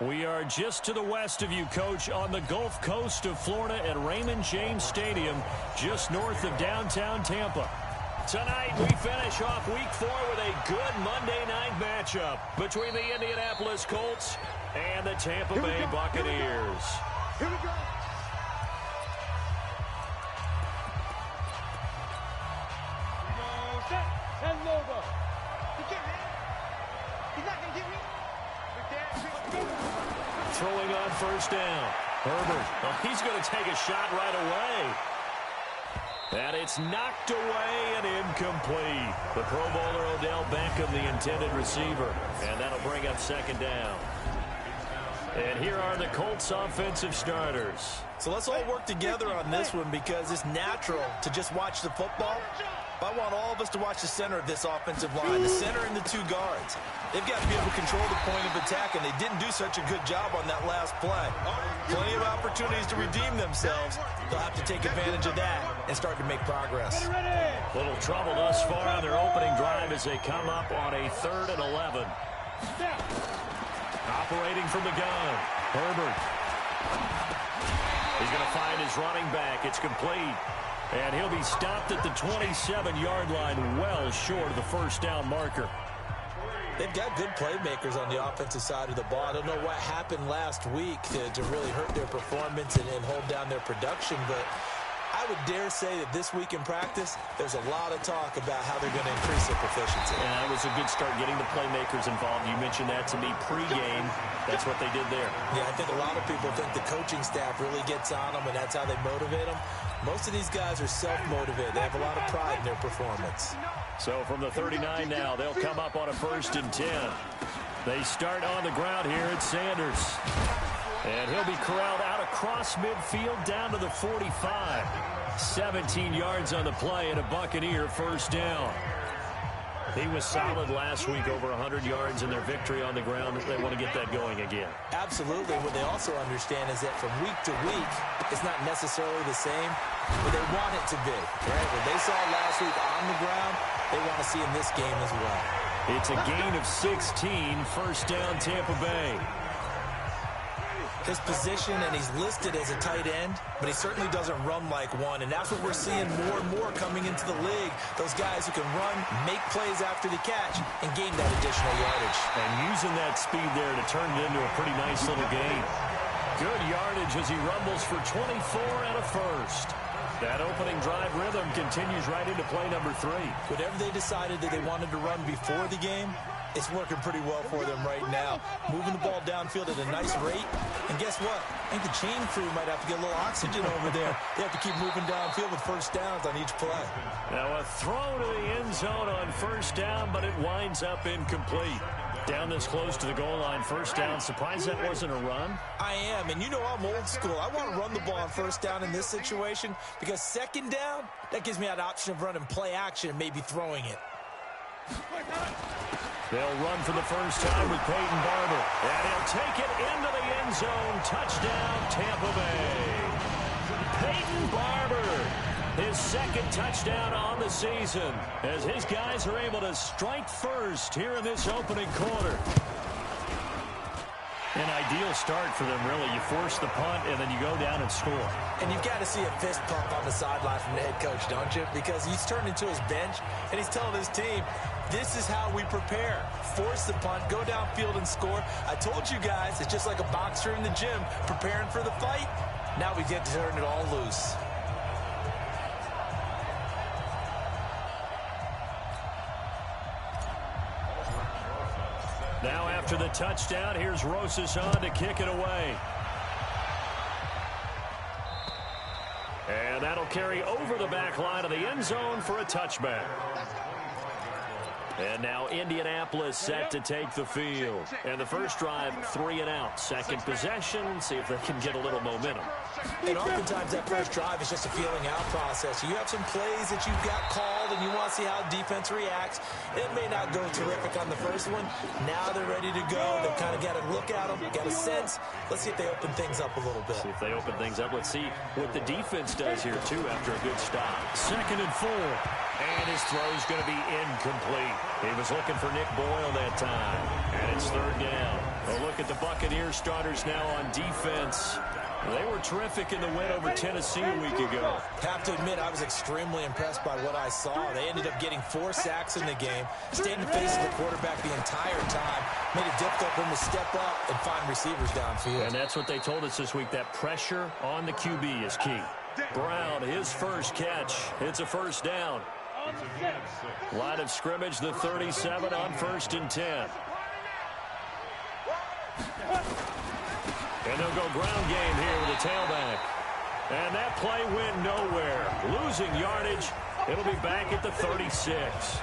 We are just to the west of you, Coach, on the Gulf Coast of Florida at Raymond James Stadium, just north of downtown Tampa. Tonight, we finish off Week 4 with a good Monday night matchup between the Indianapolis Colts and the Tampa Bay Buccaneers. Here we go. Set and logo. He can't hit. He's not going to get me. Throwing on first down. Herbert. Oh, he's going to take a shot right away. And it's knocked away and incomplete. The Pro Bowler Odell Beckham, the intended receiver. And that'll bring up second down. And here are the Colts offensive starters. So let's all work together on this one because it's natural to just watch the football. But I want all of us to watch the center of this offensive line, the center and the two guards. They've got to be able to control the point of attack, and they didn't do such a good job on that last play. Plenty of opportunities to redeem themselves. They'll have to take advantage of that and start to make progress. Little trouble thus far on their opening drive as they come up on a 3rd and 11. Operating from the gun, Herbert. He's going to find his running back. It's complete. And he'll be stopped at the 27-yard line, well short of the first down marker. They've got good playmakers on the offensive side of the ball. I don't know what happened last week to really hurt their performance and hold down their production, but I would dare say that this week in practice, there's a lot of talk about how they're going to increase their proficiency. And that was a good start getting the playmakers involved. You mentioned that to me pregame. That's what they did there. Yeah, I think a lot of people think the coaching staff really gets on them, and that's how they motivate them. Most of these guys are self-motivated. They have a lot of pride in their performance. So from the 39 now, they'll come up on a 1st and 10. They start on the ground here at Sanders. And he'll be corralled out across midfield down to the 45. 17 yards on the play and a Buccaneer first down. He was solid last week, over 100 yards in their victory on the ground. They want to get that going again. Absolutely. What they also understand is that from week to week, it's not necessarily the same, but they want it to be. Right? What they saw last week on the ground, they want to see in this game as well. It's a gain of 16, first down Tampa Bay. His position, and he's listed as a tight end, but he certainly doesn't run like one, and that's what we're seeing more and more coming into the league. Those guys who can run, make plays after the catch, and gain that additional yardage. And using that speed there to turn it into a pretty nice little gain. Good yardage as he rumbles for 24 and a first. That opening drive rhythm continues right into play number 3. Whatever they decided that they wanted to run before the game, it's working pretty well for them right now. Moving the ball downfield at a nice rate. And guess what? I think the chain crew might have to get a little oxygen over there. They have to keep moving downfield with first downs on each play. Now a throw to the end zone on first down, but it winds up incomplete. Down this close to the goal line, first down. Surprised that wasn't a run? I am, and you know I'm old school. I want to run the ball on first down in this situation because second down, that gives me that option of running play action and maybe throwing it. They'll run for the first time with Peyton Barber. And he'll take it into the end zone. Touchdown, Tampa Bay. Peyton Barber, his second touchdown on the season, as his guys are able to strike first here in this opening quarter. An ideal start for them, really. You force the punt, and then you go down and score. And you've got to see a fist pump on the sideline from the head coach, don't you? Because he's turned into his bench, and he's telling his team, this is how we prepare. Force the punt, go downfield and score. I told you guys, it's just like a boxer in the gym preparing for the fight. Now we get to turn it all loose. Now after the touchdown, here's Rosas on to kick it away. And that'll carry over the back line of the end zone for a touchback. And now Indianapolis set to take the field. And the first drive, 3 and out. Second possession, see if they can get a little momentum. And oftentimes that first drive is just a feeling out process. You have some plays that you've got called and you want to see how defense reacts. It may not go terrific on the first one. Now they're ready to go. They've kind of got to look at them, got a sense. Let's see if they open things up a little bit. See if they open things up. Let's see what the defense does here, too, after a good stop. 2nd and 4. And his throw's going to be incomplete. He was looking for Nick Boyle that time. And it's third down. A look at the Buccaneers starters now on defense. They were terrific in the win over Tennessee a week ago. Have to admit, I was extremely impressed by what I saw. They ended up getting 4 sacks in the game, stayed in the face of the quarterback the entire time, made it difficult for him to step up and find receivers downfield. And that's what they told us this week, that pressure on the QB is key. Brown, his first catch. It's a first down. Line of scrimmage, the 37 on 1st and 10. And they'll go ground game here with a tailback. And that play went nowhere. Losing yardage. It'll be back at the 36.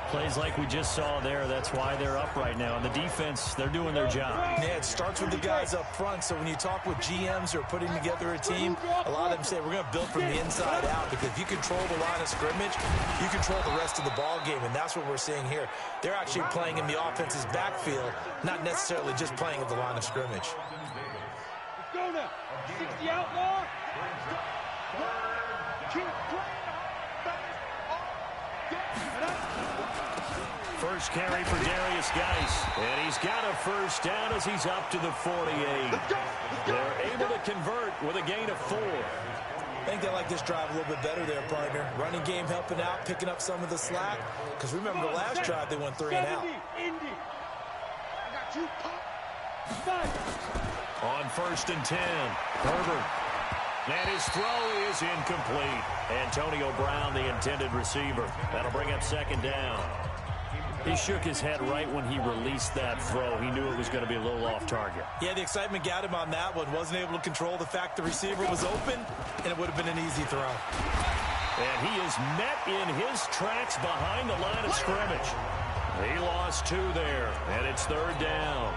Plays like we just saw there. That's why they're up right now. And the defense, they're doing their job. Yeah, it starts with the guys up front. So when you talk with GMs who are putting together a team, a lot of them say, we're going to build from the inside out. Because if you control the line of scrimmage, you control the rest of the ball game. And that's what we're seeing here. They're actually playing in the offense's backfield, not necessarily just playing at the line of scrimmage. Let's go now. 60 outlaw. Keep playing. First carry for Darius Geis. And he's got a first down as he's up to the 48. They're able to convert with a gain of 4. I think they like this drive a little bit better there, partner. Running game helping out, picking up some of the slack. Because remember, the last drive, they went 3 and out. On 1st and 10, Herbert. And his throw is incomplete. Antonio Brown, the intended receiver. That'll bring up 2nd down. He shook his head right when he released that throw. He knew it was going to be a little off target. Yeah, the excitement got him on that one. Wasn't able to control the fact the receiver was open, and it would have been an easy throw. And he is met in his tracks behind the line of scrimmage. He lost 2 there, and it's 3rd down.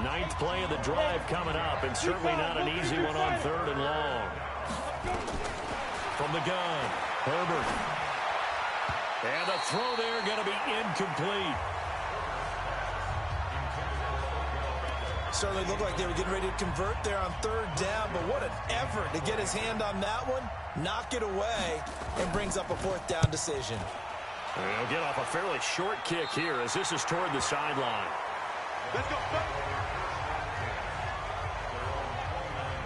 9th play of the drive coming up, and certainly not an easy one on 3rd and long. From the gun, Herbert. And the throw there going to be incomplete. Certainly looked like they were getting ready to convert there on 3rd down, but what an effort to get his hand on that one, knock it away, and brings up a 4th down decision. They'll get off a fairly short kick here as this is toward the sideline. Let's go.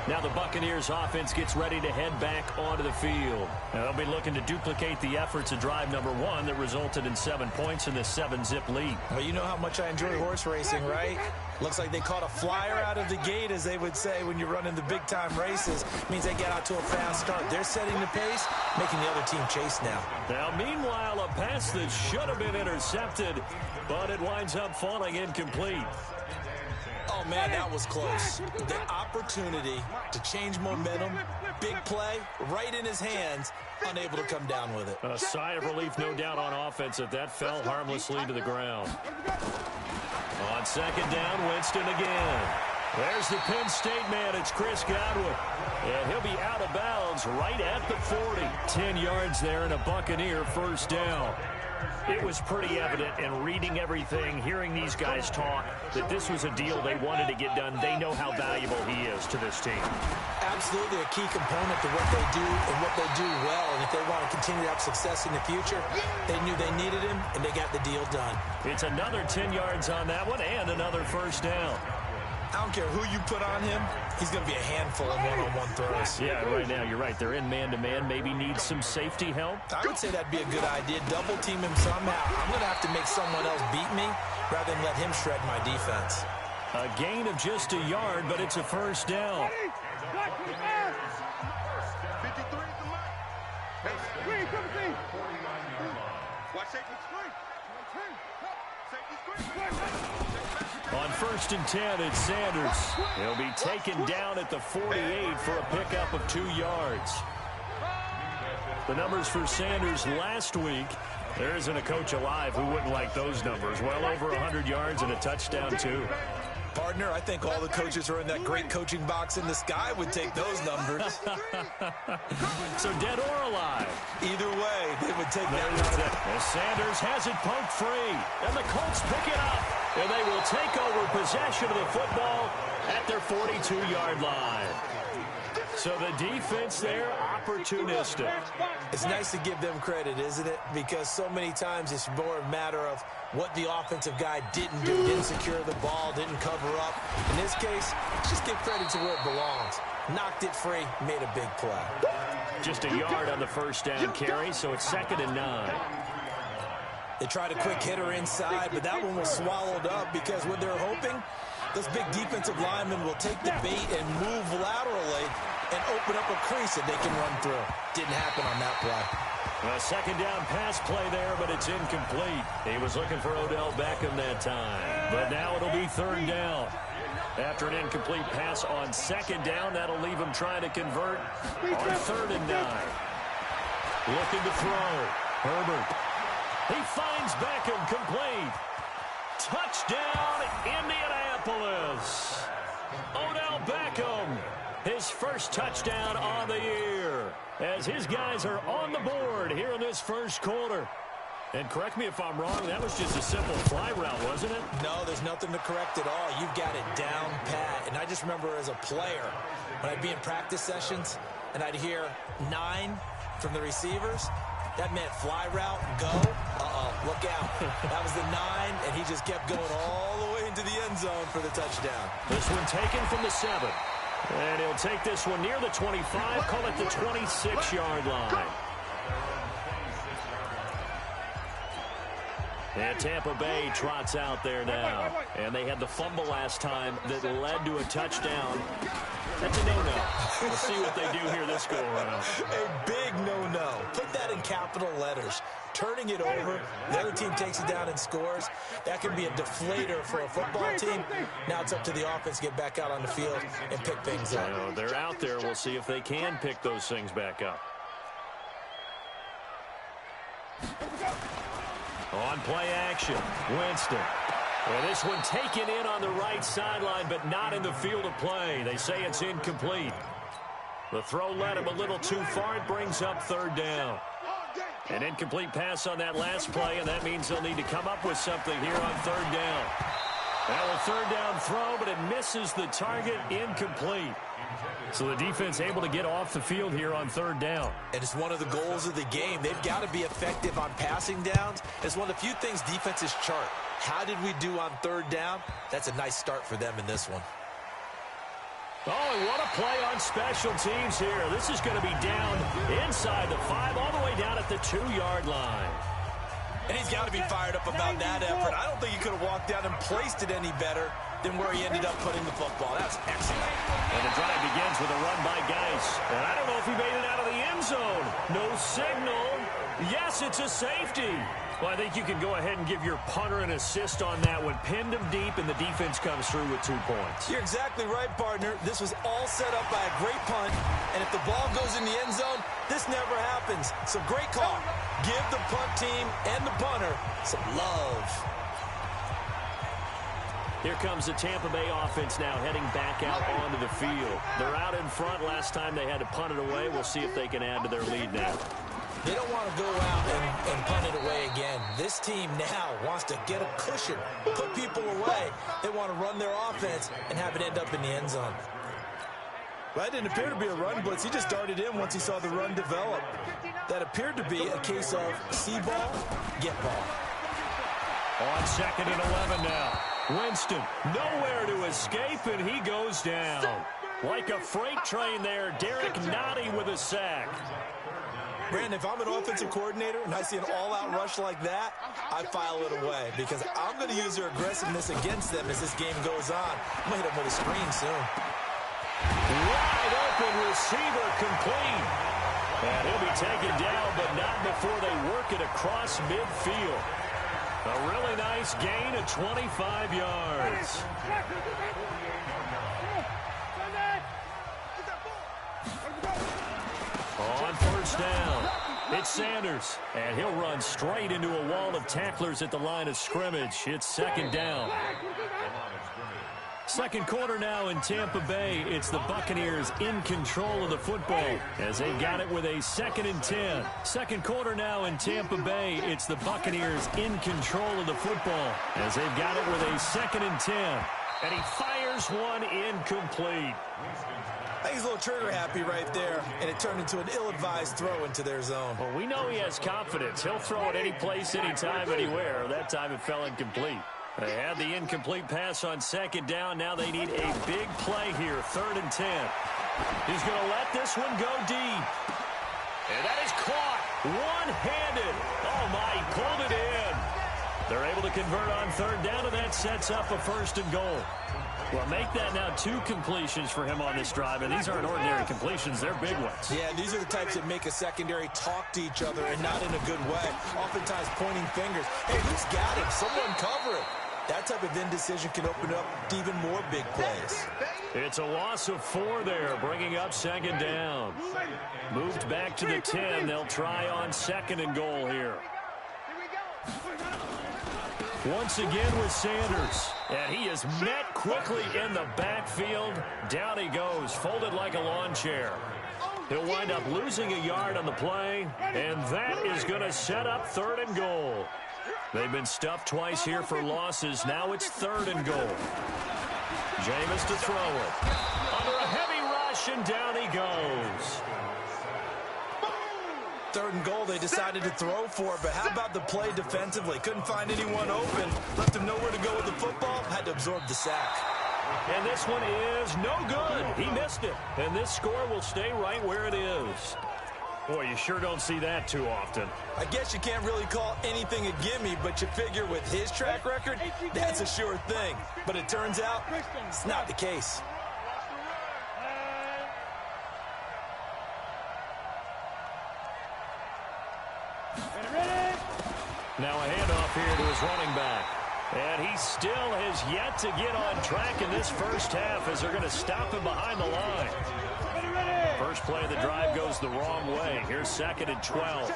Now the Buccaneers offense gets ready to head back onto the field. Now they'll be looking to duplicate the efforts of drive number 1 that resulted in 7 points in this 7-zip lead. Well, you know how much I enjoy horse racing, right? Looks like they caught a flyer out of the gate, as they would say when you're running the big-time races. Means they get out to a fast start. They're setting the pace, making the other team chase now. Now, meanwhile, a pass that should have been intercepted, but it winds up falling incomplete. Oh, man, that was close. The opportunity to change momentum, big play, right in his hands, unable to come down with it. A sigh of relief, no doubt, on offense that fell harmlessly to the ground. On 2nd down, Winston again. There's the Penn State man. It's Chris Godwin. And he'll be out of bounds right at the 40. 10 yards there and a Buccaneer first down. It was pretty evident in reading everything, hearing these guys talk, that this was a deal they wanted to get done. They know how valuable he is to this team. Absolutely a key component to what they do and what they do well. And if they want to continue to have success in the future, they knew they needed him, and they got the deal done. It's another 10 yards on that one and another first down. I don't care who you put on him, he's going to be a handful in one-on-one throws. Yeah, right now, you're right. They're in man-to-man. Maybe need some safety help. I would say that'd be a good idea. Double team him somehow. I'm going to have to make someone else beat me rather than let him shred my defense. A gain of just a yard, but it's a first down. On 1st and 10, it's Sanders. He'll be taken down at the 48 for a pickup of 2 yards. The numbers for Sanders last week, there isn't a coach alive who wouldn't like those numbers. Well over 100 yards and a touchdown, too. Partner, I think all the coaches who are in that great coaching box in the sky would take those numbers. So dead or alive? Either way, they would take that. As Sanders has it poked free, and the Colts pick it up, and they will take over possession of the football at their 42-yard line. So the defense there, opportunistic. It's nice to give them credit, isn't it? Because so many times it's more a matter of what the offensive guy didn't do. Didn't secure the ball, didn't cover up. In this case, just give credit to where it belongs. Knocked it free, made a big play. Just a yard on the first down carry, so it's 2nd and 9. They tried a quick hitter inside, but that one was swallowed up because what they're hoping, those big defensive linemen will take the bait and move laterally and open up a crease that they can run through. Didn't happen on that play. A 2nd down pass play there, but it's incomplete. He was looking for Odell Beckham that time. But now it'll be 3rd down. After an incomplete pass on 2nd down, that'll leave him trying to convert on 3rd and 9. Looking to throw. Herbert. He finds Beckham complete. Touchdown, Indianapolis. Odell Beckham, his first touchdown on the year, as his guys are on the board here in this first quarter. And correct me if I'm wrong, that was just a simple fly route, wasn't it? No, there's nothing to correct at all. You've got it down pat. And I just remember as a player, when I'd be in practice sessions and I'd hear 9 from the receivers, that meant fly route, go. Look out. That was the 9, and he just kept going all the way into the end zone for the touchdown. This one taken from the 7. And he'll take this one near the 25, call it the 26-yard line. And Tampa Bay trots out there now. And they had the fumble last time that led to a touchdown. That's a no-no. We'll see what they do here this go-around. A big no-no. Put that in capital letters. Turning it over, the other team takes it down and scores. That can be a deflator for a football team. Now it's up to the offense to get back out on the field and pick things up. Well, they're out there. We'll see if they can pick those things back up. On play action, Winston. Well, this one taken in on the right sideline, but not in the field of play. They say it's incomplete. The throw led him a little too far. It brings up 3rd down. An incomplete pass on that last play, and that means they'll need to come up with something here on 3rd down. Now a 3rd down throw, but it misses the target, incomplete. So the defense able to get off the field here on 3rd down. And it's one of the goals of the game. They've got to be effective on passing downs. It's one of the few things defenses chart. How did we do on 3rd down? That's a nice start for them in this one. Oh, and what a play on special teams here. This is going to be down inside the 5, all the way down at the 2-yard line. And he's got to be fired up about that effort. I don't think he could have walked down and placed it any better than where he ended up putting the football. That's excellent. And the drive begins with a run by Geis. And I don't know if he made it out of the end zone. No signal. Yes, it's a safety. Well, I think you can go ahead and give your punter an assist on that one. Pinned him deep, and the defense comes through with 2 points. You're exactly right, partner. This was all set up by a great punt, and if the ball goes in the end zone, this never happens. So great call. Give the punt team and the punter some love. Here comes the Tampa Bay offense now heading back out onto the field. They're out in front. Last time they had to punt it away. We'll see if they can add to their lead now. They don't want to go out and punt it away again. This team now wants to get a cushion, put people away. They want to run their offense and have it end up in the end zone. Well, that didn't appear to be a run blitz. He just darted in once he saw the run develop. That appeared to be a case of see ball, get ball. On 2nd and 11 now. Winston, nowhere to escape, and he goes down. Like a freight train there, Derek Nottie with a sack. Brandon, if I'm an offensive coordinator and I see an all-out rush like that, I file it away because I'm going to use their aggressiveness against them as this game goes on. I'm going to hit them with a screen soon. Wide open receiver complete. And he'll be taken down, but not before they work it across midfield. A really nice gain of 25 yards. On 1st down, it's Sanders, and he'll run straight into a wall of tacklers at the line of scrimmage. It's 2nd down. Second quarter now in Tampa Bay. It's the Buccaneers in control of the football as they got it with a 2nd and 10. Second quarter now in Tampa Bay. It's the Buccaneers in control of the football as they've got it with a 2nd and 10. And he fires one incomplete. I think he's a little trigger happy right there, and it turned into an ill-advised throw into their zone. Well, we know he has confidence. He'll throw it any place, anytime, anywhere. That time it fell incomplete. They had the incomplete pass on second down. Now they need a big play here, 3rd and 10. He's going to let this one go deep. And that is caught one-handed. Oh, my, he pulled it in. They're able to convert on 3rd down, and that sets up a 1st and goal. Well, make that now 2 completions for him on this drive, and these aren't ordinary completions. They're big ones. Yeah, these are the types that make a secondary talk to each other and not in a good way. Oftentimes pointing fingers. Hey, who's got him? Someone cover it. That type of indecision can open up to even more big plays. It's a loss of 4 there, bringing up 2nd down. Moved back to the 10. They'll try on 2nd and goal here. Once again with Sanders. And he is met quickly in the backfield. Down he goes, folded like a lawn chair. He'll wind up losing a yard on the play, and that is going to set up 3rd and goal. They've been stuffed twice here for losses. Now it's 3rd and goal. Jameis to throw it. Under a heavy rush, and down he goes. 3rd and goal they decided to throw for, but how about the play defensively? Couldn't find anyone open. Left him nowhere to go with the football. Had to absorb the sack. And this one is no good. He missed it. And this score will stay right where it is. Boy, you sure don't see that too often. I guess you can't really call anything a gimme, but you figure with his track record, that's a sure thing. But it turns out it's not the case. Now a handoff here to his running back. And he still has yet to get on track in this first half as they're going to stop him behind the line. First play of the drive goes the wrong way. Here's 2nd and 12.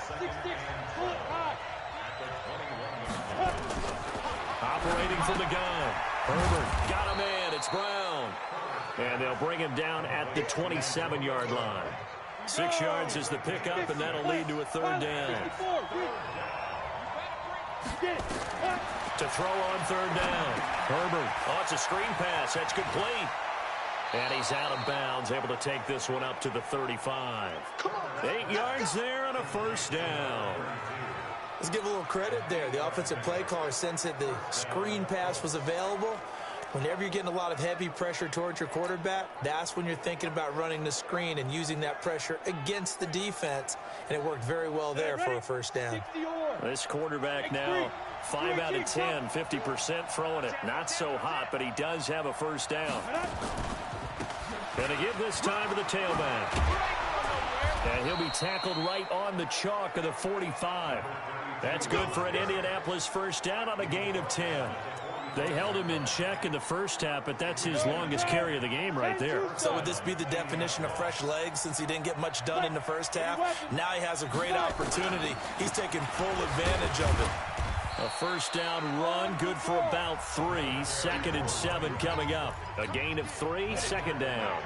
Operating from the gun. Herbert got a man. It's Brown. And they'll bring him down at the 27-yard line. 6 yards is the pickup, and that'll lead to a 3rd down. To throw on 3rd down. Herbert. Oh, it's a screen pass. That's complete. And he's out of bounds, able to take this one up to the 35. 8 yards there on a 1st down. Let's give a little credit there. The offensive play caller sensed that the screen pass was available. Whenever you're getting a lot of heavy pressure towards your quarterback, that's when you're thinking about running the screen and using that pressure against the defense. And it worked very well there for a 1st down. This quarterback now 5 out of 10, 50% throwing it. Not so hot, but he does have a 1st down. Going to give this time to the tailback. And he'll be tackled right on the chalk of the 45. That's good for an Indianapolis 1st down on a gain of 10. They held him in check in the first half, but that's his longest carry of the game right there. So would this be the definition of fresh legs since he didn't get much done in the first half? Now he has a great opportunity. He's taking full advantage of it. A 1st down run, good for about 3. 2nd and 7 coming up. A gain of 3, 2nd down.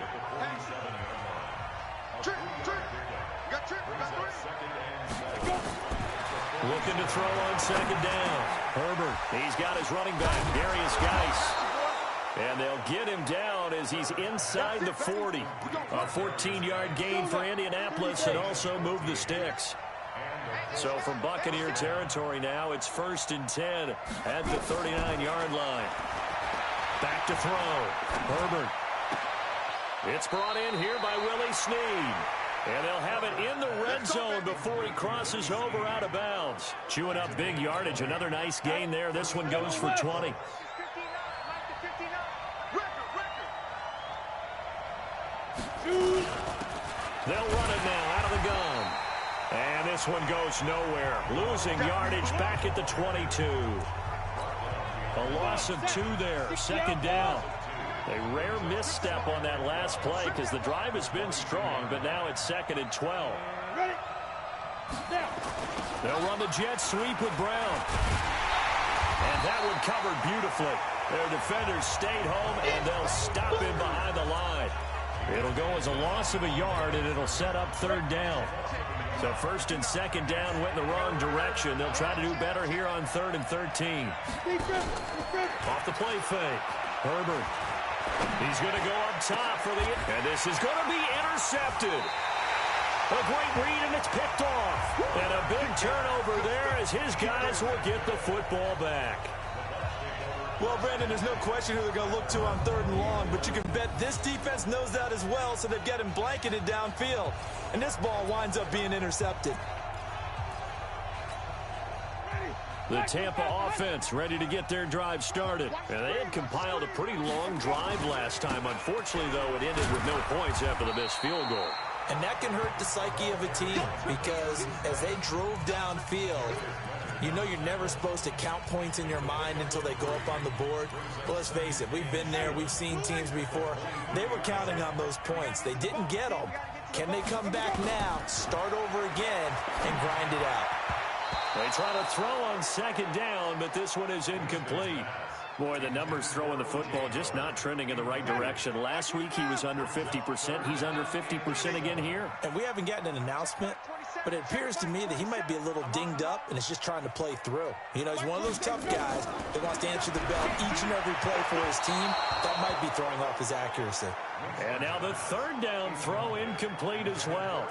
Looking to throw on 2nd down. Herbert, he's got his running back, Darius Geis. And they'll get him down as he's inside the 40. A 14-yard gain for Indianapolis and also move the sticks. So from Buccaneer territory now, it's 1st and 10 at the 39-yard line. Back to throw. Herbert. It's brought in here by Willie Snead. And they'll have it in the red zone before he crosses over out of bounds. Chewing up big yardage. Another nice gain there. This one goes for 20. They'll run it now out of the gun. And this one goes nowhere. Losing yardage back at the 22. A loss of 2 there. 2nd down. A rare misstep on that last play because the drive has been strong, but now it's 2nd and 12. They'll run the jet sweep with Brown. And that one covered beautifully. Their defenders stayed home, and they'll stop him behind the line. It'll go as a loss of a yard, and it'll set up 3rd down. So 1st and 2nd down went in the wrong direction. They'll try to do better here on 3rd and 13. Off the play fake. Herbert He's going to go up top for the... And this is going to be intercepted. A great read, and it's picked off. And a big turnover there as his guys will get the football back. Well, Brandon, there's no question who they're going to look to on 3rd and long, but you can bet this defense knows that as well, so they've got him blanketed downfield. And this ball winds up being intercepted. The Tampa offense ready to get their drive started. And they had compiled a pretty long drive last time. Unfortunately, though, it ended with no points after the missed field goal. And that can hurt the psyche of a team because as they drove downfield, you know you're never supposed to count points in your mind until they go up on the board. But let's face it, we've been there. We've seen teams before. They were counting on those points. They didn't get them. Can they come back now, start over again, and grind it out? They try to throw on 2nd down, but this one is incomplete. Boy, the numbers throwing the football just not trending in the right direction. Last week he was under 50%. He's under 50% again here. And we haven't gotten an announcement, but it appears to me that he might be a little dinged up and is just trying to play through. You know, he's one of those tough guys that wants to answer the bell each and every play for his team. That might be throwing off his accuracy. And now the 3rd down throw incomplete as well.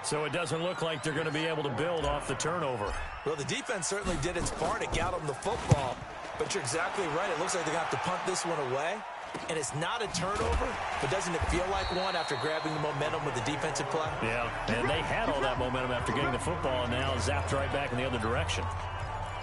So it doesn't look like they're going to be able to build off the turnover. Well, the defense certainly did its part to get them the football. But you're exactly right. It looks like they're going to have to punt this one away. And it's not a turnover, but doesn't it feel like one after grabbing the momentum with the defensive play? Yeah, and they had all that momentum after getting the football, and now zapped right back in the other direction.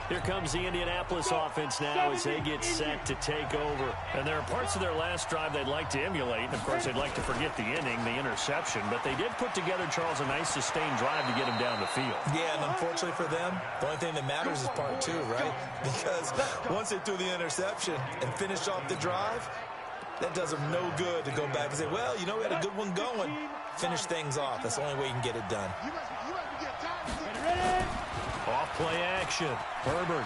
Here comes the Indianapolis offense now as they get set to take over. And there are parts of their last drive they'd like to emulate. And, of course, they'd like to forget the inning, the interception. But they did put together, Charles, a nice sustained drive to get him down the field. Yeah, and unfortunately for them, the only thing that matters is part 2, right? Because once they threw the interception and finished off the drive, that does them no good to go back and say, well, you know, we had a good one going. Finish things off. That's the only way you can get it done. Off play action. Herbert.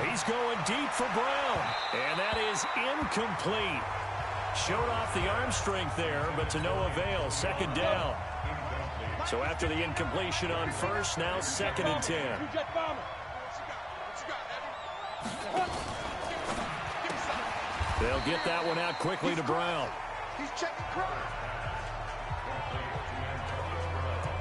He's going deep for Brown. And that is incomplete. Showed off the arm strength there, but to no avail. 2nd down. So after the incompletion on 1st, now 2nd and 10. They'll get that one out quickly to Brown. He's checking Crow.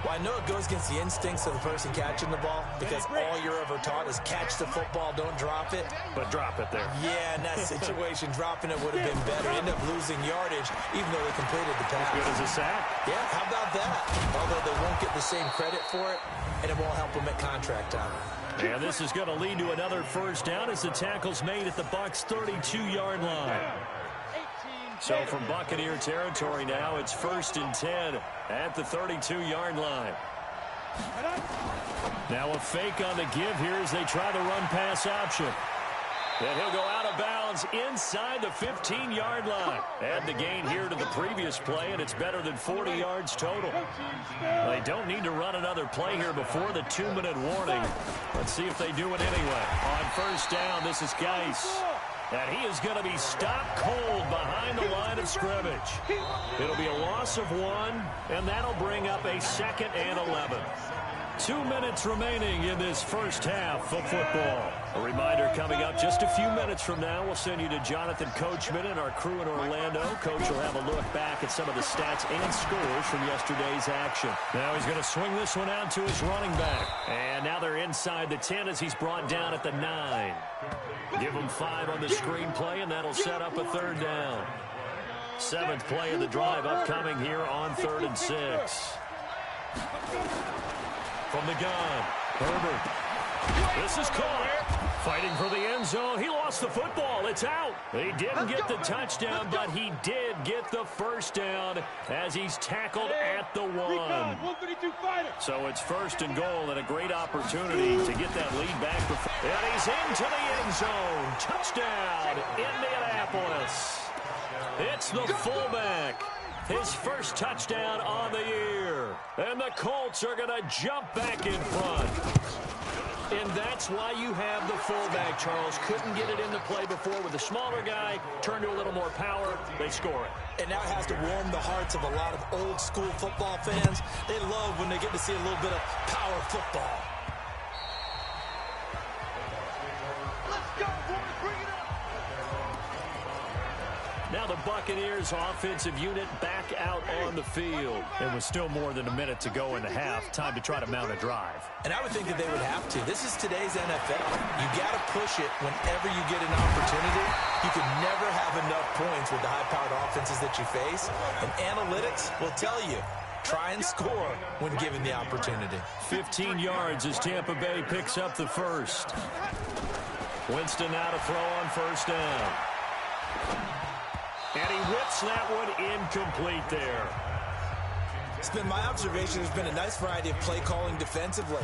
Well, I know it goes against the instincts of the person catching the ball because all you're ever taught is catch the football, don't drop it. But drop it there. Yeah, in that situation, dropping it would have been better. End up losing yardage, even though they completed the pass. As good as a sack. Yeah, how about that? Although they won't get the same credit for it, and it won't help them at contract time. And this is going to lead to another 1st down as the tackle's made at the Bucs' 32-yard line. So from Buccaneer territory now, it's 1st and 10 at the 32-yard line. Now a fake on the give here as they try the run-pass option. And he'll go out of bounds inside the 15-yard line. Add the gain here to the previous play, and it's better than 40 yards total. They don't need to run another play here before the 2-minute warning. Let's see if they do it anyway. On 1st down, this is Geis. And he is going to be stopped cold behind the line of scrimmage. It'll be a loss of 1, and that'll bring up a 2nd and 11. 2 minutes remaining in this 1st half of football. A reminder coming up just a few minutes from now. We'll send you to Jonathan Coachman and our crew in Orlando. Coach will have a look back at some of the stats and scores from yesterday's action. Now he's going to swing this one out to his running back. And now they're inside the 10 as he's brought down at the 9. Give him 5 on the screen play, and that'll set up a 3rd down. 7th play of the drive upcoming here on 3rd and 6. From the gun, Herbert. This is caught. Fighting for the end zone. He lost the football. It's out. He didn't get the touchdown, but he did get the 1st down as he's tackled at the 1. So it's 1st and goal and a great opportunity to get that lead back. And he's into the end zone. Touchdown, Indianapolis. It's the fullback. His 1st touchdown on the year. And the Colts are going to jump back in front. And that's why you have the fullback, Charles. Couldn't get it into play before with the smaller guy. Turned to a little more power. They score it. And now it has to warm the hearts of a lot of old-school football fans. They love when they get to see a little bit of power football. Let's go, boys. Bring it up. Now the Buccaneers offensive unit back out on the field. And with still more than a minute to go in the half, time to try to mount a drive. And I would think that they would have to. This is today's NFL. You got to push it whenever you get an opportunity. You can never have enough points with the high-powered offenses that you face. And analytics will tell you, try and score when given the opportunity. 15 yards as Tampa Bay picks up the first. Winston now to throw on first down. And he whips that one incomplete there. It's been my observation there's been a nice variety of play calling defensively.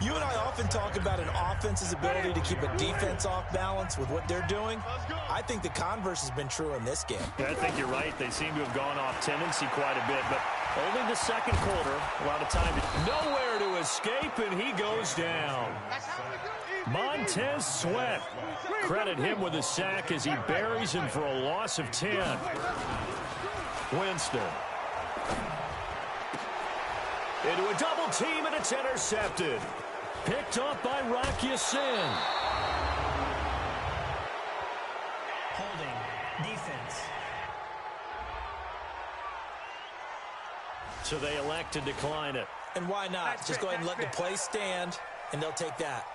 You and I often talk about an offense's ability to keep a defense off balance with what they're doing. I think the converse has been true in this game. Yeah, I think you're right. They seem to have gone off tendency quite a bit, but only the second quarter. A lot of time. Nowhere to escape, and he goes down. Montez Sweat. Credit him with a sack as he buries him for a loss of 10. Winston. Into a double team, and it's intercepted. Picked up by Rocky Sin. Holding. Defense. So they elect to decline it. And why not? Just go ahead and let the play stand, and they'll take that.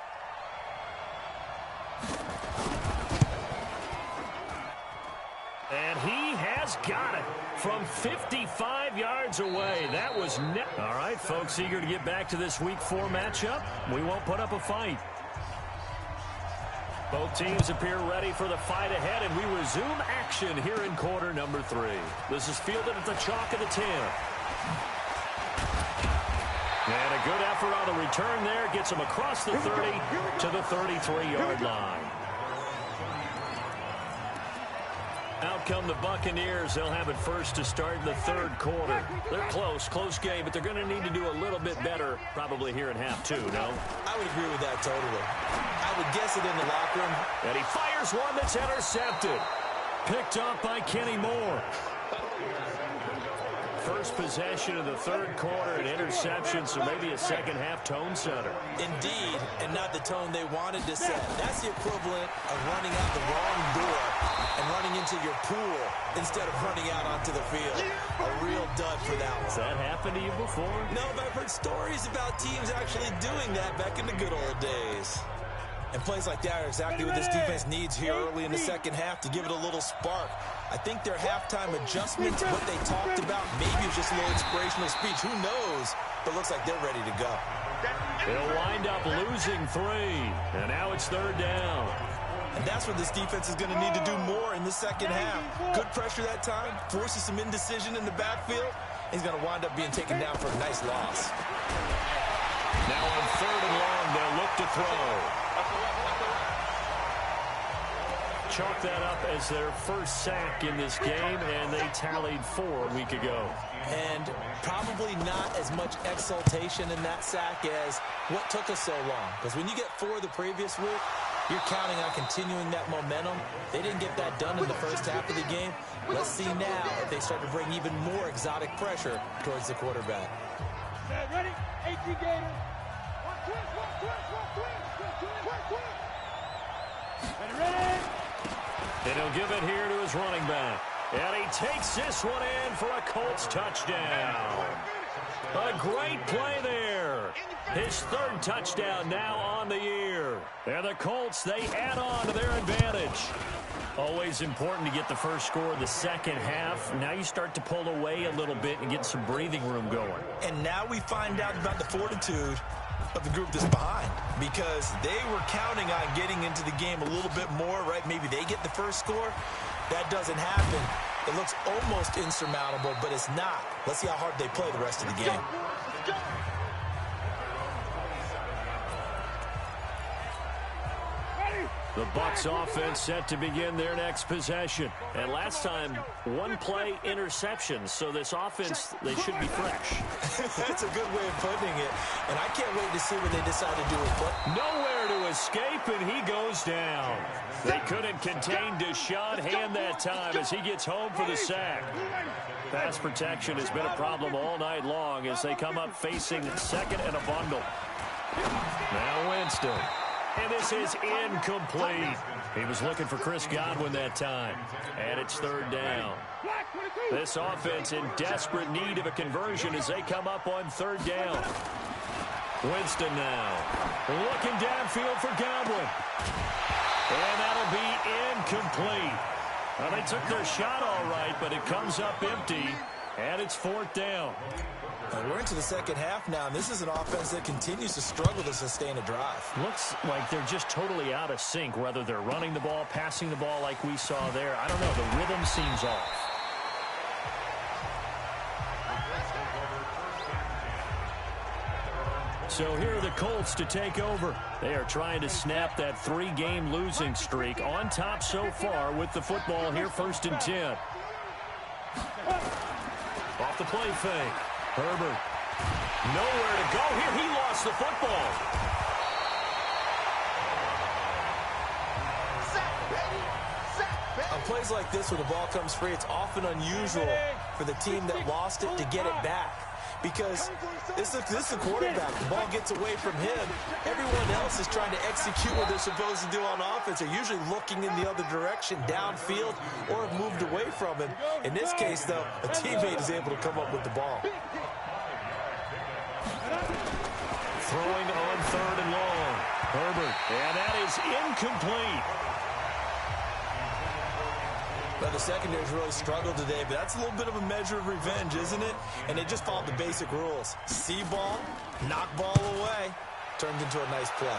And he has got it from 55 yards away. That was net. All right, folks, eager to get back to this Week 4 matchup. We won't put up a fight. Both teams appear ready for the fight ahead, and we resume action here in quarter number 3. This is fielded at the chalk of the 10. And a good effort on the return there. Gets him across the 30 to the 33-yard line. Out come the Buccaneers. They'll have it first to start in the third quarter. They're close game, but they're going to need to do a little bit better probably here in half 2, no? I would agree with that totally. I would guess it in the locker room. And he fires one that's intercepted. Picked up by Kenny Moore. First possession of the third quarter, an interception, so maybe a second-half tone setter. Indeed, and not the tone they wanted to set. That's the equivalent of running out the wrong door and running into your pool instead of running out onto the field. A real dud for that one. Has that happened to you before? No, but I've heard stories about teams actually doing that back in the good old days. And plays like that are exactly what this defense needs here early in the second half to give it a little spark. I think their halftime adjustments, what they talked about, maybe it was just a little inspirational speech. Who knows? But looks like they're ready to go. They'll wind up losing 3. And now it's third down. And that's where this defense is going to need to do more in the second half. Good pressure that time, forces some indecision in the backfield. He's going to wind up being taken down for a nice loss. Now on third and long, they'll look to throw. Chalk that up as their first sack in this game, and they tallied 4 a week ago. And probably not as much exultation in that sack as what took us so long. Because when you get 4 the previous week, you're counting on continuing that momentum. They didn't get that done in the first half of the game. Let's see now if they start to bring even more exotic pressure towards the quarterback. Ready? 18 Gators. Ready? And he'll give it here to his running back. And he takes this one in for a Colts touchdown. A great play there. His third touchdown now on the year. And the Colts, they add on to their advantage. Always important to get the first score of the second half. Now you start to pull away a little bit and get some breathing room going. And now we find out about the fortitude of the group that's behind, because they were counting on getting into the game a little bit more, right? Maybe they get the first score. That doesn't happen. It looks almost insurmountable, but it's not. Let's see how hard they play the rest of the game. The Bucs offense set to begin their next possession. And last time, 1 play interception. So this offense, they should be fresh. That's a good way of putting it. And I can't wait to see what they decide to do with it. Nowhere to escape, and he goes down. They couldn't contain Deshaun Hand that time as he gets home for the sack. Pass protection has been a problem all night long as they come up facing second and a bundle. Now Winston. And this is incomplete. He was looking for Chris Godwin that time. And it's third down. This offense in desperate need of a conversion as they come up on third down. Winston now. Looking downfield for Godwin. And that'll be incomplete. Well, they took their shot all right, but it comes up empty. And it's fourth down. We're into the second half now, and this is an offense that continues to struggle to sustain a drive. Looks like they're just totally out of sync, whether they're running the ball, passing the ball like we saw there. I don't know. The rhythm seems off. So here are the Colts to take over. They are trying to snap that 3-game losing streak on top so far with the football here, 1st and 10. Off the play fake. Herbert. Nowhere to go here. He lost the football. On plays like this where the ball comes free, it's often unusual for the team that lost it to get it back. Because this is the quarterback. The ball gets away from him. Everyone else is trying to execute what they're supposed to do on offense. They're usually looking in the other direction, downfield, or have moved away from him. In this case, though, a teammate is able to come up with the ball. Throwing on third and long. Herbert. And that is incomplete. Well, the secondary's really struggled today, but that's a little bit of a measure of revenge, isn't it? And they just followed the basic rules. See ball, knock ball away, turned into a nice play.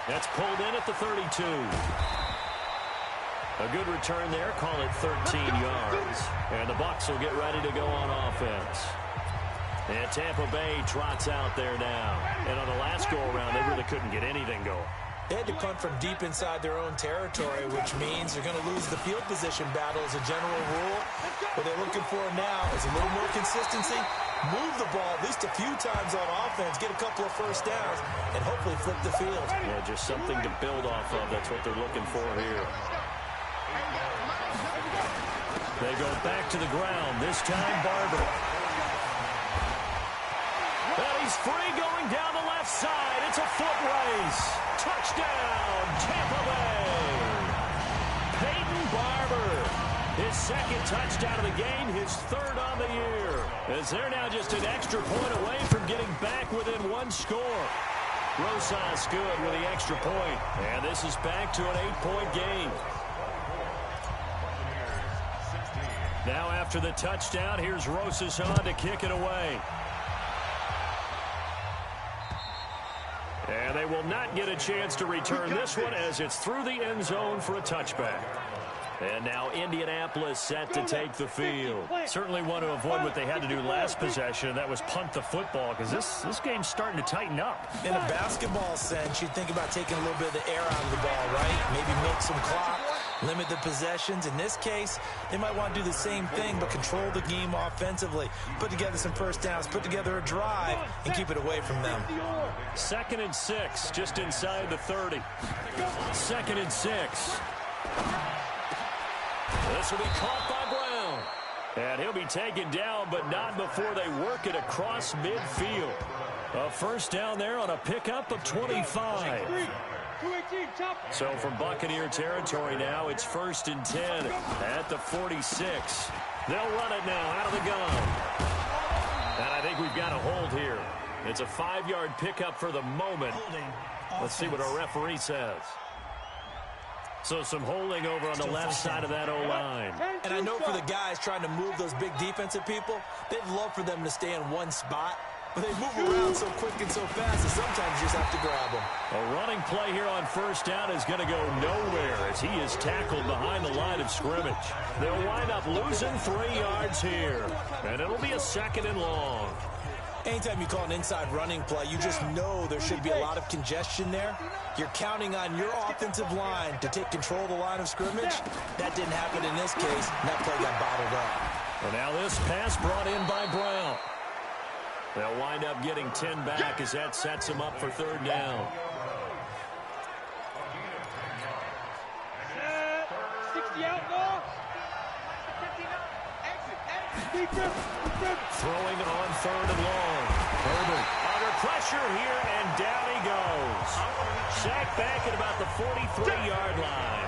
That's pulled in at the 32. A good return there. Call it 13 yards. And the Bucs will get ready to go on offense. And Tampa Bay trots out there now. And on the last go-around, they really couldn't get anything going. They had to punt from deep inside their own territory, which means they're going to lose the field position battle as a general rule. What they're looking for now is a little more consistency, move the ball at least a few times on offense, get a couple of first downs, and hopefully flip the field. Yeah, just something to build off of. That's what they're looking for here. They go back to the ground. This time, Barber. And he's free going down the left side. It's a foot race. Touchdown, Tampa Bay. Peyton Barber. His second touchdown of the game, his third on the year. As they're now just an extra point away from getting back within one score. Rosas good with the extra point. And this is back to an 8-point game. Now after the touchdown, here's Rosas on to kick it away. And they will not get a chance to return this one as it's through the end zone for a touchback. And now Indianapolis set to take the field. Certainly want to avoid what they had to do last possession, and that was punt the football, because this game's starting to tighten up. In a basketball sense, you'd think about taking a little bit of the air out of the ball, right? Maybe milk some clock, limit the possessions. In this case, they might want to do the same thing, but control the game offensively. Put together some first downs, put together a drive, and keep it away from them. 2nd and 6, just inside the 30. 2nd and 6. This will be caught by Brown. And he'll be taken down, but not before they work it across midfield. A first down there on a pickup of 25. So from Buccaneer territory now, it's 1st and 10 at the 46. They'll run it now out of the gun. And I think we've got a hold here. It's a 5-yard pickup for the moment. Let's see what our referee says. So some holding over on the left side of that O-line. And I know for the guys trying to move those big defensive people, they'd love for them to stay in one spot. But they move around so quick and so fast that sometimes you just have to grab them. A running play here on first down is going to go nowhere as he is tackled behind the line of scrimmage. They'll wind up losing 3 yards here. And it'll be a 2nd and long. Anytime you call an inside running play, you just know there should be a lot of congestion there. You're counting on your offensive line to take control of the line of scrimmage. That didn't happen in this case, and that play got bottled up. And now this pass brought in by Brown. They'll wind up getting 10 back as that sets them up for 3rd down. 60 out, no. Throwing on 3rd and long. Herbert under pressure here, and down he goes. Sacked back at about the 43-yard line.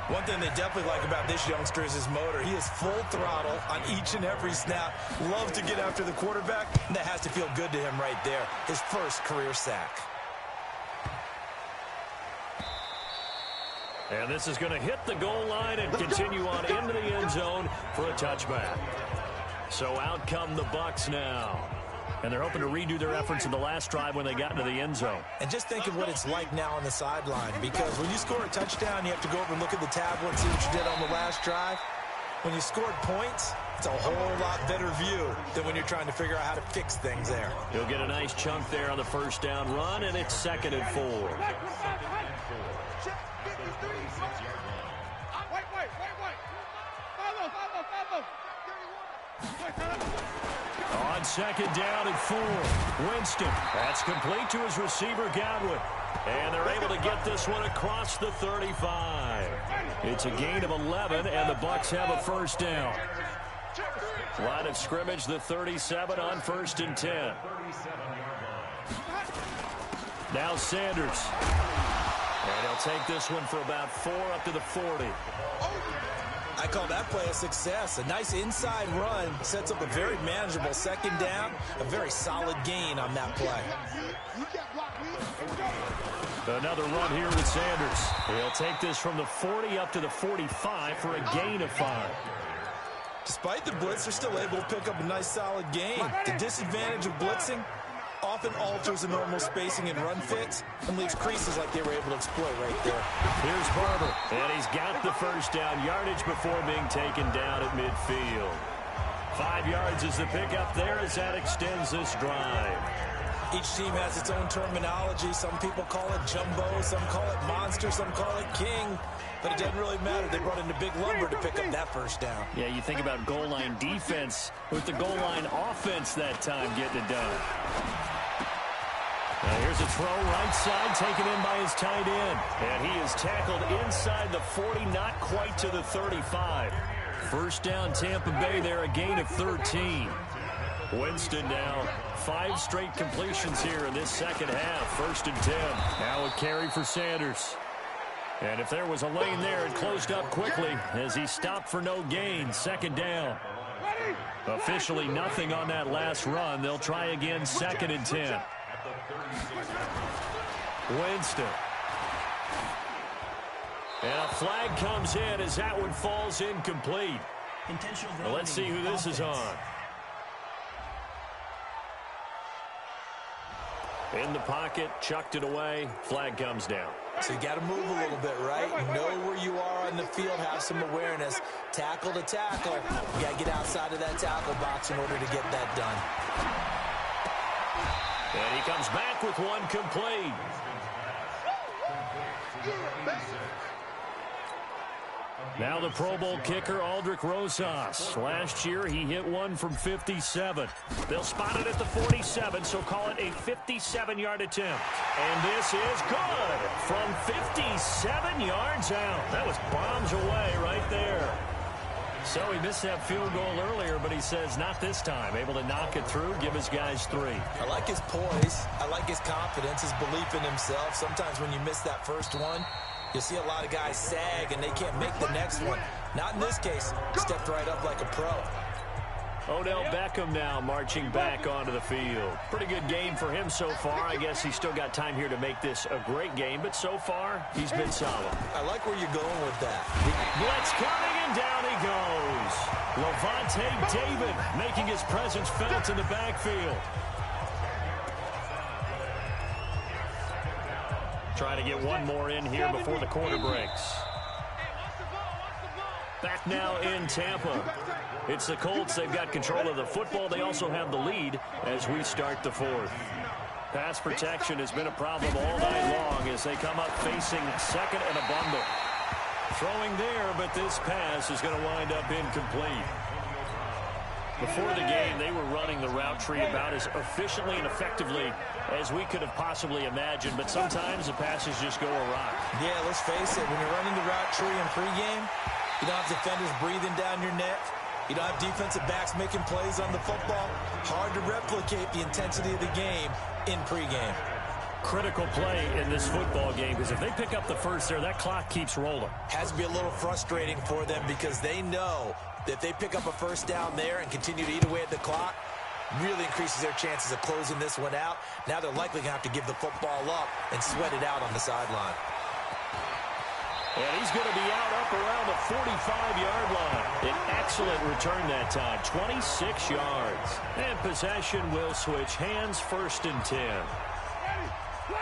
One thing they definitely like about this youngster is his motor. He is full throttle on each and every snap. Loves to get after the quarterback, and that has to feel good to him right there. His first career sack. And this is going to hit the goal line and continue on into the end zone for a touchback. So out come the Bucs now. And they're hoping to redo their efforts in the last drive when they got into the end zone. And just think of what it's like now on the sideline, because when you score a touchdown, you have to go over and look at the tablet and see what you did on the last drive. When you scored points, it's a whole lot better view than when you're trying to figure out how to fix things there. He'll get a nice chunk there on the first down run, and it's 2nd and 4. On 2nd down and 4, Winston. That's complete to his receiver, Godwin. And they're able to get this one across the 35. It's a gain of 11, and the Bucs have a first down. Line of scrimmage, the 37 on 1st and 10. Now Sanders. And he'll take this one for about 4 up to the 40. I call that play a success. A nice inside run sets up a very manageable 2nd down. A very solid gain on that play. Another run here with Sanders. He'll take this from the 40 up to the 45 for a gain of 5. Despite the blitz, they're still able to pick up a nice solid gain. The disadvantage of blitzing often alters the normal spacing and run fits and leaves creases like they were able to exploit right there. Here's Barber, and he's got the first down yardage before being taken down at midfield. 5 yards is the pickup there as that extends this drive. Each team has its own terminology. Some people call it jumbo, some call it monster, some call it king. But it doesn't really matter. They brought in a big lumber to pick up that first down. Yeah, you think about goal line defense with the goal line offense that time getting it done. Now here's a throw right side taken in by his tight end. And he is tackled inside the 40, not quite to the 35. First down Tampa Bay there, a gain of 13. Winston now 5 straight completions here in this second half. 1st and 10. Now a carry for Sanders. And if there was a lane there, it closed up quickly as he stopped for no gain. 2nd down. Officially nothing on that last run. They'll try again 2nd and 10. Winston. And a flag comes in as that one falls incomplete. Well, let's see who this is on. In the pocket, chucked it away, flag comes down. So you got to move a little bit, right? Know where you are on the field, have some awareness. Tackle to tackle. You got to get outside of that tackle box in order to get that done. And he comes back with one complete. Now the Pro Bowl kicker, Aldrick Rosas. Last year, he hit one from 57. They'll spot it at the 47, so call it a 57-yard attempt. And this is good from 57 yards out. That was bombs away right there. So he missed that field goal earlier, but he says not this time. Able to knock it through, give his guys 3. I like his poise. I like his confidence, his belief in himself. Sometimes when you miss that first one, you see a lot of guys sag and they can't make the next one. Not in this case. Stepped right up like a pro. Odell Beckham now marching back onto the field. Pretty good game for him so far. I guess he's still got time here to make this a great game, but so far, he's been solid. I like where you're going with that. Blitz coming, and down he goes. Levante David making his presence felt in the backfield. Trying to get one more in here before the quarter breaks. Back now in Tampa. It's the Colts. They've got control of the football. They also have the lead as we start the 4th. Pass protection has been a problem all night long as they come up facing 2nd and a bundle. Throwing there, but this pass is going to wind up incomplete. Before the game, they were running the route tree about as efficiently and effectively as we could have possibly imagined, but sometimes the passes just go awry. Yeah, let's face it, when you're running the route tree in pregame, you don't have defenders breathing down your neck. You don't have defensive backs making plays on the football. Hard to replicate the intensity of the game in pregame. Critical play in this football game, because if they pick up the first there, that clock keeps rolling. Has to be a little frustrating for them because they know that if they pick up a first down there and continue to eat away at the clock, really increases their chances of closing this one out. Now they're likely going to have to give the football up and sweat it out on the sideline. And he's going to be out up around the 45-yard line. An excellent return that time, 26 yards. And possession will switch hands, 1st and 10.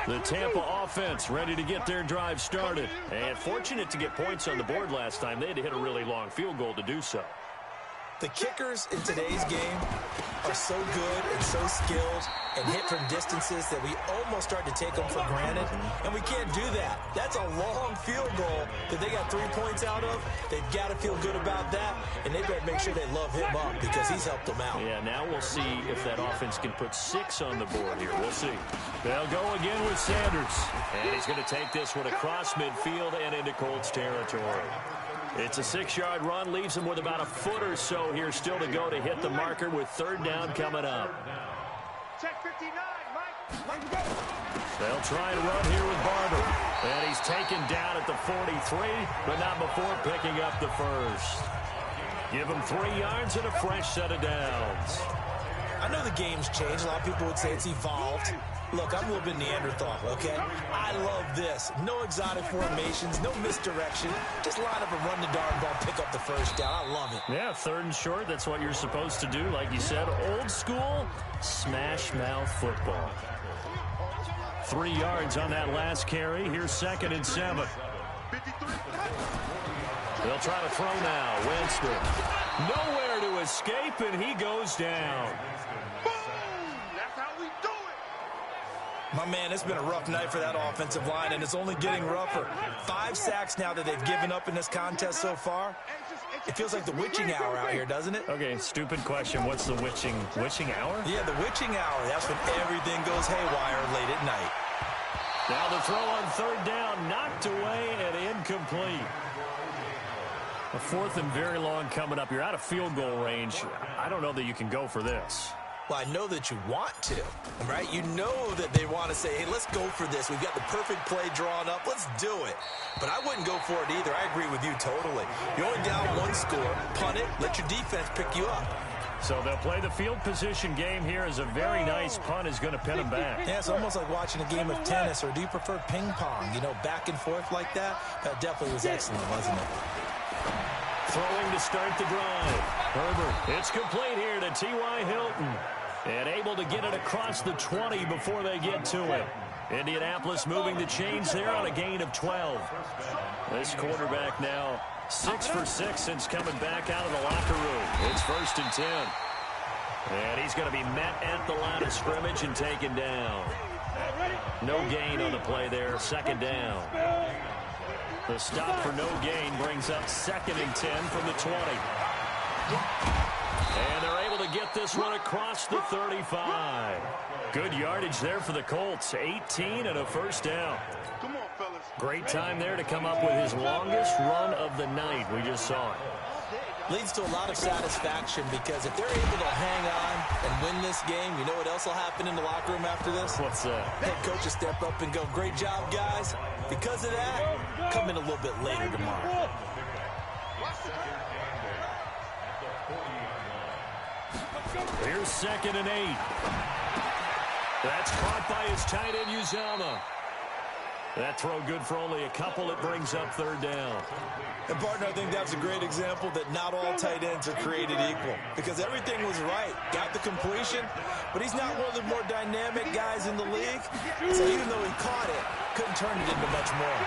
The Tampa offense ready to get their drive started. And fortunate to get points on the board last time. They had to hit a really long field goal to do so. The kickers in today's game are so good and so skilled and hit from distances that we almost start to take them for granted, and we can't do that. That's a long field goal that they got 3 points out of. They've got to feel good about that, and they better make sure they love him up because he's helped them out. Yeah, now we'll see if that offense can put 6 on the board here. We'll see. They'll go again with Sanders, and he's going to take this one across midfield and into Colts territory. It's a 6-yard run, leaves him with about a foot or so here still to go to hit the marker with 3rd down coming up. Check 59, Mike. They'll try and run here with Barber. And he's taken down at the 43, but not before picking up the first. Give him 3 yards and a fresh set of downs. I know the game's changed. A lot of people would say it's evolved. Look, I'm a little bit Neanderthal, okay? I love this. No exotic formations, no misdirection. Just line up and run the darn ball, pick up the first down. I love it. Yeah, 3rd and short, that's what you're supposed to do. Like you said, old school, smash mouth football. 3 yards on that last carry. Here's 2nd and 7. They'll try to throw now. Winston. Nowhere to escape, and he goes down. My man, it's been a rough night for that offensive line, and it's only getting rougher. 5 sacks now that they've given up in this contest so far. It feels like the witching hour out here, doesn't it? Okay, stupid question. What's the witching hour? Yeah, the witching hour. That's when everything goes haywire late at night. Now the throw on 3rd down, knocked away and incomplete. A 4th and very long coming up. You're out of field goal range. I don't know that you can go for this. Well, I know that you want to, right? You know that they want to say, hey, let's go for this. We've got the perfect play drawn up. Let's do it. But I wouldn't go for it either. I agree with you totally. You're only down 1 score. Punt it. Let your defense pick you up. So they'll play the field position game here as a very nice punt is going to pin them back. Yeah, it's almost like watching a game of tennis, or do you prefer ping pong? You know, back and forth like that? That definitely was excellent, wasn't it? Throwing to start the drive. Herbert, it's complete here to T.Y. Hilton. And able to get it across the 20 before they get to it. Indianapolis moving the chains there on a gain of 12. This quarterback now 6 for 6 since coming back out of the locker room. It's 1st and 10. And he's going to be met at the line of scrimmage and taken down. No gain on the play there. 2nd down. The stop for no gain brings up 2nd and 10 from the 20. And they're able to get this one across the 35. Good yardage there for the Colts. 18 and a 1st down. Come on, fellas. Great time there to come up with his longest run of the night. We just saw it. Leads to a lot of satisfaction because if they're able to hang on and win this game, you know what else will happen in the locker room after this? What's that? Head coach will step up and go, great job, guys. Because of that, come in a little bit later tomorrow. Here's 2nd and 8. That's caught by his tight end, Uzama. That throw good for only a couple. It brings up 3rd down. And, partner, I think that's a great example that not all tight ends are created equal because everything was right. Got the completion, but he's not one of the more dynamic guys in the league. So even though he caught it, couldn't turn it into much more.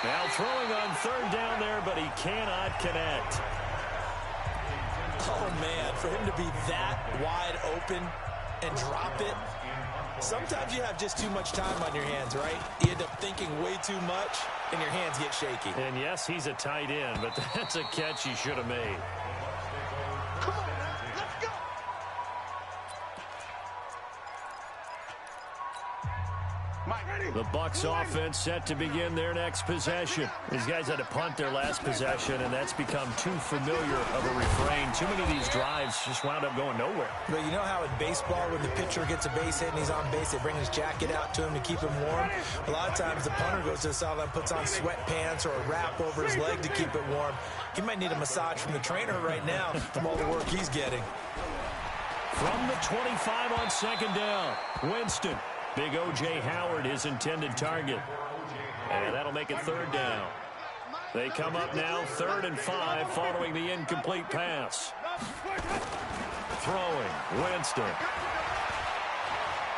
Now throwing on 3rd down there, but he cannot connect. Oh, man, for him to be that wide open and drop it. Sometimes you have just too much time on your hands, right? You end up thinking way too much, and your hands get shaky. And, yes, he's a tight end, but that's a catch he should have made. Come on, let's go. The Bucs offense set to begin their next possession. These guys had to punt their last possession, and that's become too familiar of a refrain. Too many of these drives just wound up going nowhere. But you know how in baseball, when the pitcher gets a base hit and he's on base, they bring his jacket out to him to keep him warm? A lot of times the punter goes to the sideline, puts on sweatpants or a wrap over his leg to keep it warm. He might need a massage from the trainer right now from all the work he's getting. From the 25 on second down, Winston. Big O.J. Howard, his intended target. And that'll make it third down. They come up now 3rd and 5 following the incomplete pass. Throwing, Winston.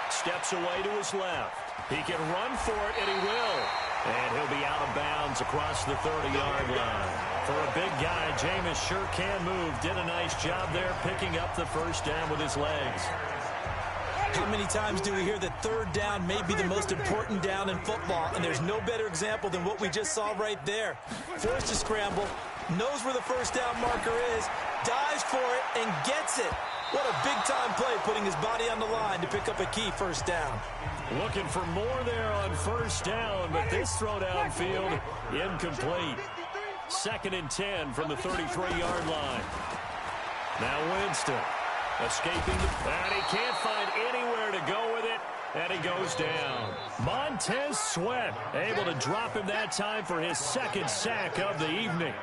Steps away to his left. He can run for it, and he will. And he'll be out of bounds across the 30-yard line. For a big guy, Jameis sure can move. Did a nice job there picking up the first down with his legs. How many times do we hear that third down may be the most important down in football? And there's no better example than what we just saw right there. Forced to scramble, knows where the first down marker is, dives for it, and gets it. What a big-time play, putting his body on the line to pick up a key first down. Looking for more there on first down, but this throw downfield incomplete. 2nd and 10 from the 33-yard line. Now Winston escaping, and he can't find anywhere to go with it, and he goes down. Montez Sweat able to drop him that time for his 2nd sack of the evening.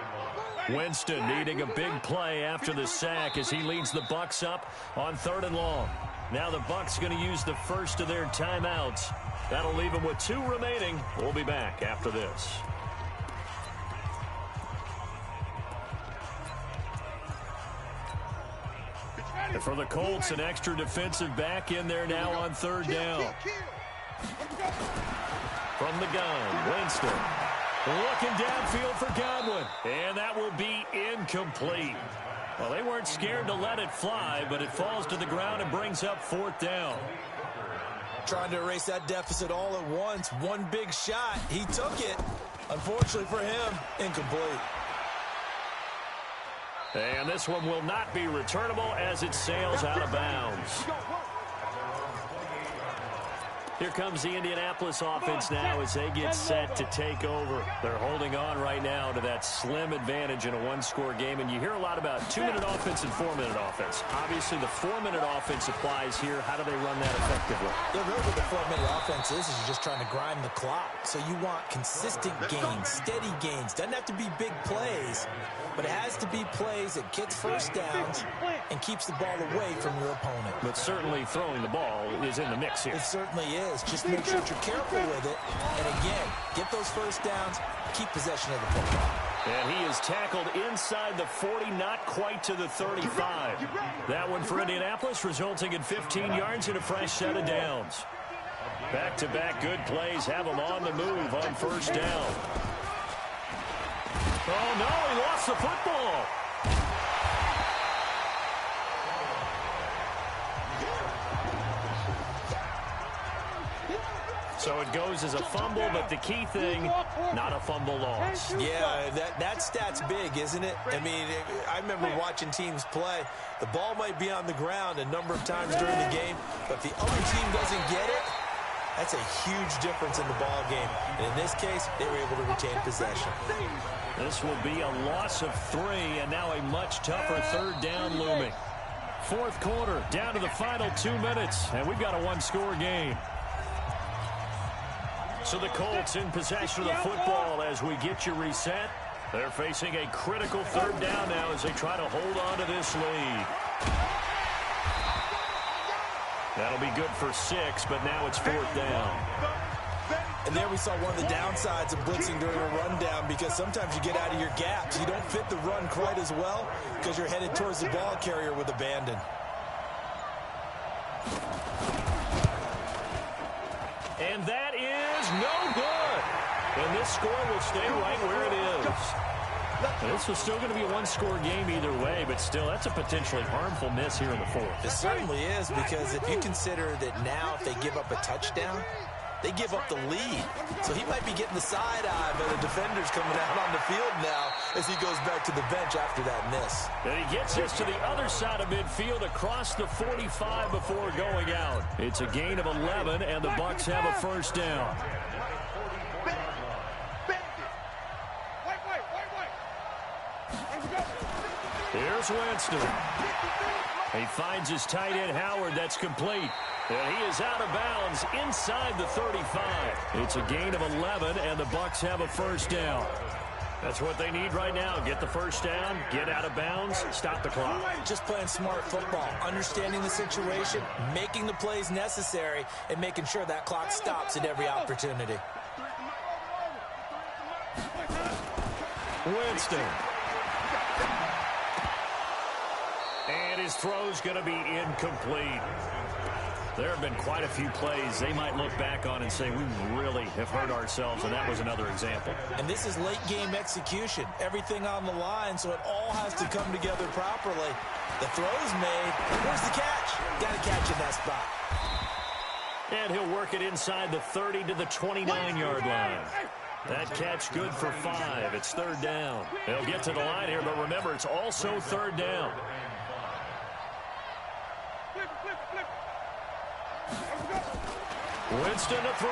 Winston needing a big play after the sack as he leads the Bucs up on 3rd and long. Now the Bucs going to use the first of their timeouts. That'll leave them with 2 remaining. We'll be back after this. And for the Colts, an extra defensive back in there now on 3rd down. From the gun, Winston. Looking downfield for Godwin. And that will be incomplete. Well, they weren't scared to let it fly, but it falls to the ground and brings up 4th down. Trying to erase that deficit all at once. One big shot. He took it. Unfortunately for him, incomplete. And this one will not be returnable as it sails out of bounds. Here comes the Indianapolis offense now as they get set to take over. They're holding on right now to that slim advantage in a one-score game. And you hear a lot about 2-minute offense and 4-minute offense. Obviously, the 4-minute offense applies here. How do they run that effectively? Yeah, really what the 4-minute offense is you're just trying to grind the clock. So you want consistent gains, steady gains. Doesn't have to be big plays, but it has to be plays that gets first downs and keeps the ball away from your opponent. But certainly throwing the ball is in the mix here. It certainly is. Just make sure that you're careful with it. And again, get those first downs, keep possession of the football. And he is tackled inside the 40, not quite to the 35. That one for Indianapolis, resulting in 15 yards and a fresh set of downs. Back-to-back good plays have them on the move on first down. Oh, no, he lost the football. So it goes as a fumble, but the key thing, not a fumble loss. Yeah, that stat's big, isn't it? I mean, I remember watching teams play. The ball might be on the ground a number of times during the game, but if the other team doesn't get it, that's a huge difference in the ball game. And in this case, they were able to retain possession. This will be a loss of 3, and now a much tougher 3rd down looming. 4th quarter, down to the final 2 minutes, and we've got a one-score game. So the Colts in possession of the football as we get you reset. They're facing a critical 3rd down now as they try to hold on to this lead. That'll be good for 6, but now it's 4th down. And there we saw one of the downsides of blitzing during a rundown, because sometimes you get out of your gaps. You don't fit the run quite as well because you're headed towards the ball carrier with abandon. And that is no good. And this score will stay right where it is. And this was still going to be a one-score game either way, but still, that's a potentially harmful miss here in the 4th. It certainly is, because if you consider that now if they give up a touchdown, they give up the lead. So he might be getting the side eye by the defenders coming out on the field now as he goes back to the bench after that miss. And he gets this to the other side of midfield across the 45 before going out. It's a gain of 11, and the Bucs have a first down. Here's Winston. He finds his tight end, Howard. That's complete. And he is out of bounds inside the 35. It's a gain of 11, and the Bucs have a first down. That's what they need right now. Get the first down, get out of bounds, stop the clock. Just playing smart football, understanding the situation, making the plays necessary, and making sure that clock stops at every opportunity. Winston. And his throw's going to be incomplete. There have been quite a few plays they might look back on and say, we really have hurt ourselves, and that was another example. And this is late game execution. Everything on the line, so it all has to come together properly. The throw's made. Where's the catch? Got to catch in that spot. And he'll work it inside the 30 to the 29-yard line. That catch good for 5. It's third down. They'll get to the line here, but remember, it's also third down. Winston to throw.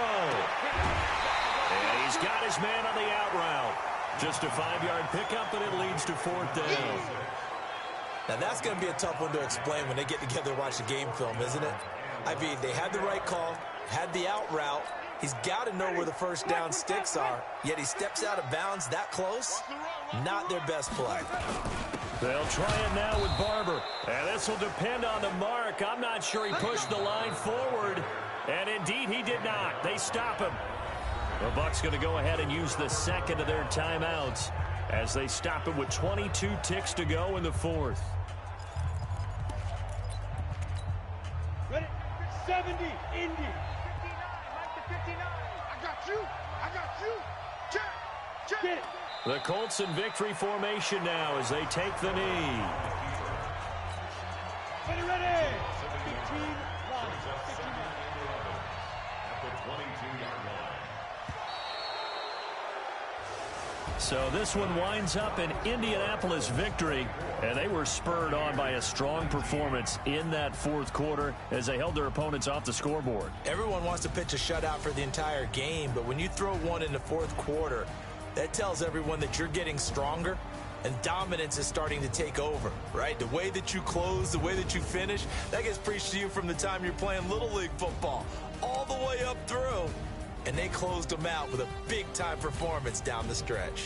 And he's got his man on the out route. Just a 5-yard pickup, and it leads to fourth down. Now, that's going to be a tough one to explain when they get together and watch the game film, isn't it? I mean, they had the right call, had the out route. He's got to know where the first down sticks are, yet he steps out of bounds that close. Not their best play. They'll try it now with Barber. And this will depend on the mark. I'm not sure he pushed the line forward. And indeed, he did not. They stop him. The Bucs going to go ahead and use the second of their timeouts as they stop him with 22 ticks to go in the fourth. Ready? 70, Indy. 59, Mike to 59. I got you. I got you. Check. Get it. The Colts in victory formation now as they take the knee. Ready. 15 line. 15 line. So this one winds up an Indianapolis victory, and they were spurred on by a strong performance in that fourth quarter as they held their opponents off the scoreboard. Everyone wants to pitch a shutout for the entire game, but when you throw one in the fourth quarter, that tells everyone that you're getting stronger and dominance is starting to take over, right? The way that you close, the way that you finish, that gets preached to you from the time you're playing Little League football all the way up through. And they closed them out with a big-time performance down the stretch.